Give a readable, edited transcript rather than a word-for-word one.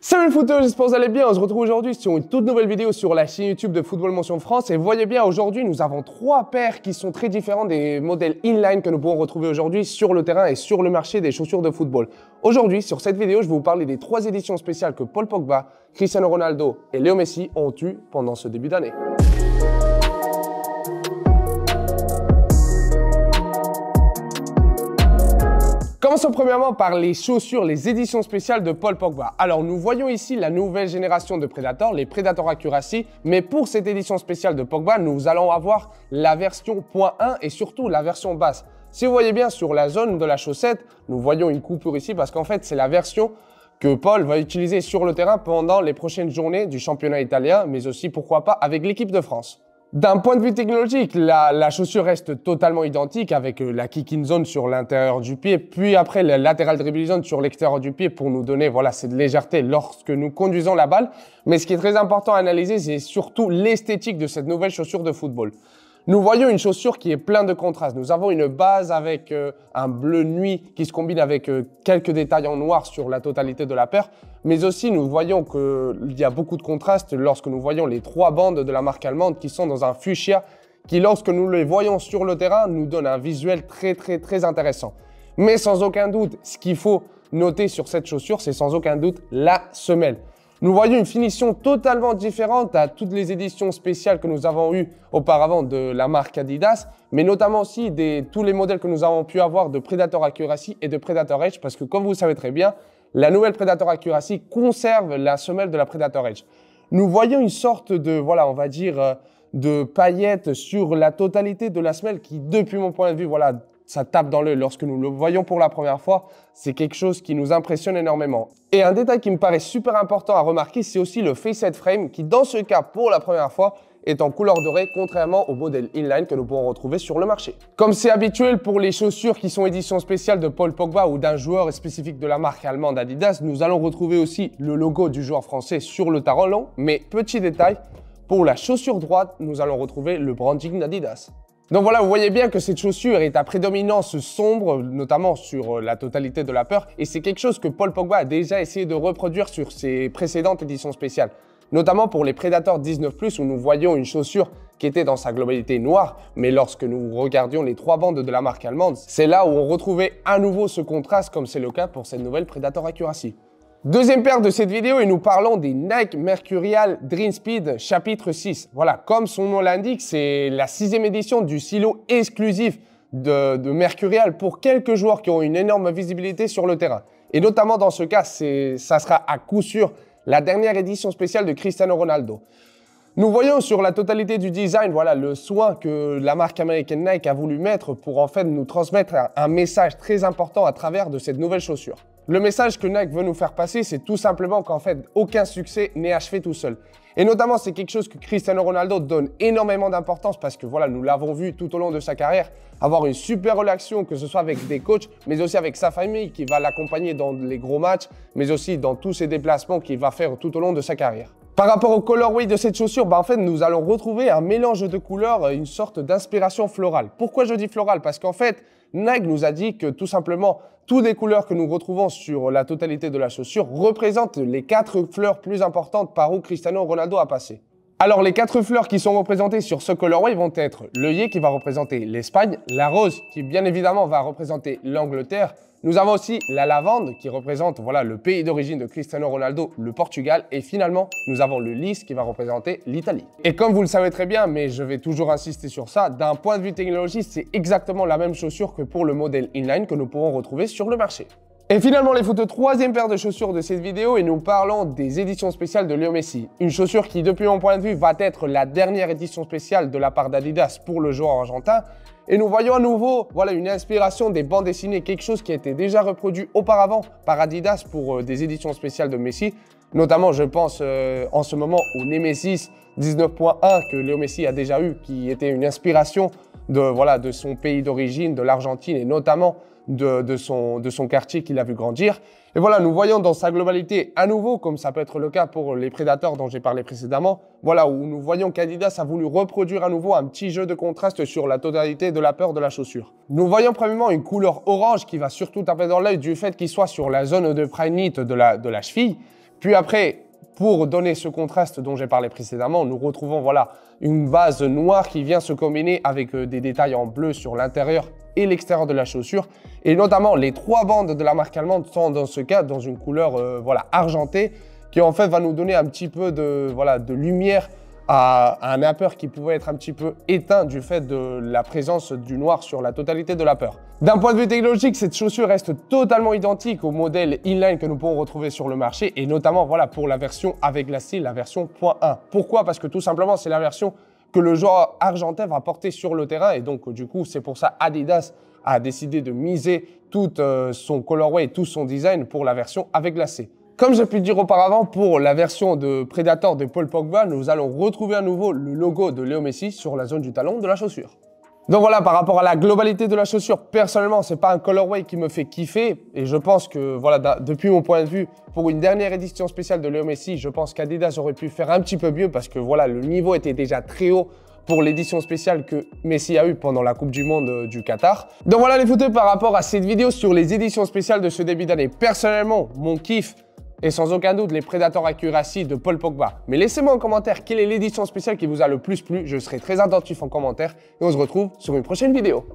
Salut les footeux, j'espère que vous allez bien. On se retrouve aujourd'hui sur une toute nouvelle vidéo sur la chaîne YouTube de Football Mention France. Et vous voyez bien, aujourd'hui, nous avons trois paires qui sont très différents des modèles inline que nous pouvons retrouver aujourd'hui sur le terrain et sur le marché des chaussures de football. Aujourd'hui, sur cette vidéo, je vais vous parler des trois éditions spéciales que Paul Pogba, Cristiano Ronaldo et Léo Messi ont eues pendant ce début d'année. Commençons premièrement par les chaussures, les éditions spéciales de Paul Pogba. Alors nous voyons ici la nouvelle génération de Predator, les Predator Accuracy, mais pour cette édition spéciale de Pogba, nous allons avoir la version .1 et surtout la version basse. Si vous voyez bien sur la zone de la chaussette, nous voyons une coupure ici parce qu'en fait c'est la version que Paul va utiliser sur le terrain pendant les prochaines journées du championnat italien, mais aussi pourquoi pas avec l'équipe de France. D'un point de vue technologique, la chaussure reste totalement identique avec la kick-in zone sur l'intérieur du pied, puis après la lateral dribble zone sur l'extérieur du pied pour nous donner cette légèreté lorsque nous conduisons la balle. Mais ce qui est très important à analyser, c'est surtout l'esthétique de cette nouvelle chaussure de football. Nous voyons une chaussure qui est pleine de contrastes. Nous avons une base avec un bleu nuit qui se combine avec quelques détails en noir sur la totalité de la paire. Mais aussi, nous voyons qu'il y a beaucoup de contrastes lorsque nous voyons les trois bandes de la marque allemande qui sont dans un fuchsia qui, lorsque nous les voyons sur le terrain, nous donne un visuel très intéressant. Mais sans aucun doute, ce qu'il faut noter sur cette chaussure, c'est sans aucun doute la semelle. Nous voyons une finition totalement différente à toutes les éditions spéciales que nous avons eues auparavant de la marque Adidas, mais notamment aussi tous les modèles que nous avons pu avoir de Predator Accuracy et de Predator Edge, parce que comme vous le savez très bien, la nouvelle Predator Accuracy conserve la semelle de la Predator Edge. Nous voyons une sorte de, on va dire, de paillettes sur la totalité de la semelle qui, depuis mon point de vue, ça tape dans l'œil lorsque nous le voyons pour la première fois. C'est quelque chose qui nous impressionne énormément. Et un détail qui me paraît super important à remarquer, c'est aussi le facet frame qui, dans ce cas, pour la première fois, est en couleur dorée, contrairement au modèle inline que nous pourrons retrouver sur le marché. Comme c'est habituel pour les chaussures qui sont édition spéciale de Paul Pogba ou d'un joueur spécifique de la marque allemande Adidas, nous allons retrouver aussi le logo du joueur français sur le talon. Mais petit détail, pour la chaussure droite, nous allons retrouver le branding d'Adidas. Donc voilà, vous voyez bien que cette chaussure est à prédominance sombre, notamment sur la totalité de la paire, et c'est quelque chose que Paul Pogba a déjà essayé de reproduire sur ses précédentes éditions spéciales, notamment pour les Predator 19+, où nous voyions une chaussure qui était dans sa globalité noire, mais lorsque nous regardions les trois bandes de la marque allemande, c'est là où on retrouvait à nouveau ce contraste, comme c'est le cas pour cette nouvelle Predator Accuracy. Deuxième paire de cette vidéo et nous parlons des Nike Mercurial Dream Speed chapitre 6. Voilà, comme son nom l'indique, c'est la 6e édition du silo exclusif de Mercurial pour quelques joueurs qui ont une énorme visibilité sur le terrain. Et notamment dans ce cas, ça sera à coup sûr la dernière édition spéciale de Cristiano Ronaldo. Nous voyons sur la totalité du design, le soin que la marque américaine Nike a voulu mettre pour en fait nous transmettre un message très important à travers de cette nouvelle chaussure. Le message que Nike veut nous faire passer, c'est tout simplement qu'en fait, aucun succès n'est achevé tout seul. Et notamment, c'est quelque chose que Cristiano Ronaldo donne énormément d'importance parce que nous l'avons vu tout au long de sa carrière, avoir une super relation, que ce soit avec des coachs, mais aussi avec sa famille qui va l'accompagner dans les gros matchs, mais aussi dans tous ses déplacements qu'il va faire tout au long de sa carrière. Par rapport au colorway de cette chaussure, en fait, nous allons retrouver un mélange de couleurs, une sorte d'inspiration florale. Pourquoi je dis florale? Parce qu'en fait, Nike nous a dit que tout simplement, toutes les couleurs que nous retrouvons sur la totalité de la chaussure représentent les 4 fleurs plus importantes par où Cristiano Ronaldo a passé. Alors, les 4 fleurs qui sont représentées sur ce colorway vont être l'œillet qui va représenter l'Espagne, la rose qui bien évidemment va représenter l'Angleterre. Nous avons aussi la lavande qui représente le pays d'origine de Cristiano Ronaldo, le Portugal. Et finalement, nous avons le lys qui va représenter l'Italie. Et comme vous le savez très bien, mais je vais toujours insister sur ça, d'un point de vue technologique, c'est exactement la même chaussure que pour le modèle inline que nous pourrons retrouver sur le marché. Et finalement, les photos, troisième paire de chaussures de cette vidéo et nous parlons des éditions spéciales de Léo Messi. Une chaussure qui, depuis mon point de vue, va être la dernière édition spéciale de la part d'Adidas pour le joueur argentin. Et nous voyons à nouveau une inspiration des bandes dessinées, quelque chose qui a été déjà reproduit auparavant par Adidas pour des éditions spéciales de Messi. Notamment, je pense en ce moment au Nemesis 19.1 que Léo Messi a déjà eu, qui était une inspiration de son pays d'origine, de l'Argentine et notamment de son quartier qu'il a vu grandir. Et nous voyons dans sa globalité à nouveau, comme ça peut être le cas pour les Predators dont j'ai parlé précédemment, où nous voyons qu'Adidas a voulu reproduire à nouveau un petit jeu de contraste sur la totalité de la paire de la chaussure. Nous voyons premièrement une couleur orange qui va surtout taper dans l'œil du fait qu'il soit sur la zone de prime knit de la cheville, Puis après, pour donner ce contraste dont j'ai parlé précédemment, nous retrouvons voilà, une base noire qui vient se combiner avec des détails en bleu sur l'intérieur et l'extérieur de la chaussure. Et notamment, les 3 bandes de la marque allemande sont dans ce cas dans une couleur voilà, argentée qui en fait va nous donner un petit peu de, voilà, de lumière à un upper qui pouvait être un petit peu éteint du fait de la présence du noir sur la totalité de l'upper. D'un point de vue technologique, cette chaussure reste totalement identique au modèle inline que nous pouvons retrouver sur le marché et notamment voilà, pour la version avec glacis, la version .1. Pourquoi? Parce que tout simplement, c'est la version que le joueur argentin va porter sur le terrain et donc du coup, c'est pour ça Adidas a décidé de miser tout son colorway et tout son design pour la version avec glacé. Comme j'ai pu le dire auparavant, pour la version de Predator de Paul Pogba, nous allons retrouver à nouveau le logo de Léo Messi sur la zone du talon de la chaussure. Donc voilà, par rapport à la globalité de la chaussure, personnellement, c'est pas un colorway qui me fait kiffer. Et je pense que, voilà, depuis mon point de vue, pour une dernière édition spéciale de Léo Messi, je pense qu'Adidas aurait pu faire un petit peu mieux parce que voilà, le niveau était déjà très haut pour l'édition spéciale que Messi a eue pendant la Coupe du Monde du Qatar. Donc voilà les footeux par rapport à cette vidéo sur les éditions spéciales de ce début d'année. Personnellement, mon kiff, et sans aucun doute les Predator Accuracy de Paul Pogba. Mais laissez-moi en commentaire quelle est l'édition spéciale qui vous a le plus plu. Je serai très attentif en commentaire et on se retrouve sur une prochaine vidéo.